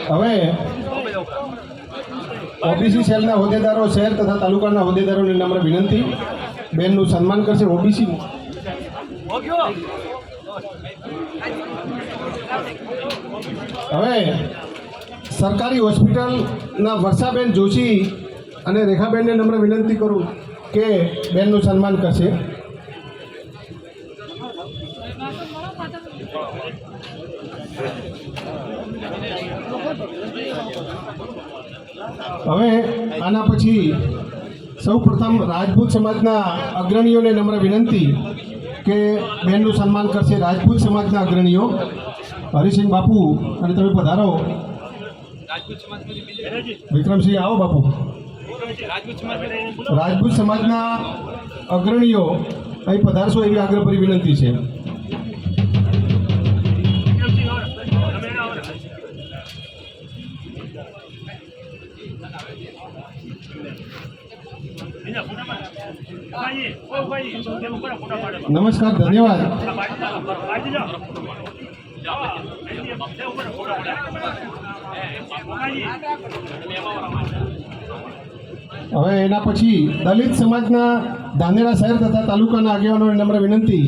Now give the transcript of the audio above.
હવે ઓબીસી સેલના હોદ્દેદારો શહેર તથા તાલુકાના હોદ્દેદારોને નમ્ર વિનંતી, બેનનું સન્માન કરશે. ઓબીસી હવે સરકારી હોસ્પિટલના વર્ષાબેન જોશી અને રેખાબેનને નમ્ર વિનંતી કરું કે બેનનું સન્માન કરશે. હવે આના પછી સૌ પ્રથમ રાજપૂત સમાજના અગ્રણીઓને નમ્ર વિનંતી કે બેનનું સન્માન કરશે. રાજપૂત સમાજના અગ્રણીઓ હરિસિંહ બાપુ, અને તમે પધારો. વિક્રમસિંહ આવો બાપુ. રાજપૂત સમાજના અગ્રણીઓ અહીં પધારશો એવી આગ્રહભરી વિનંતી છે. નમસ્કાર, ધન્યવાદ. હવે એના પછી દલિત સમાજના ધાનેરા શહેર તથા તાલુકાના આગેવાનોને નમ્ર વિનંતી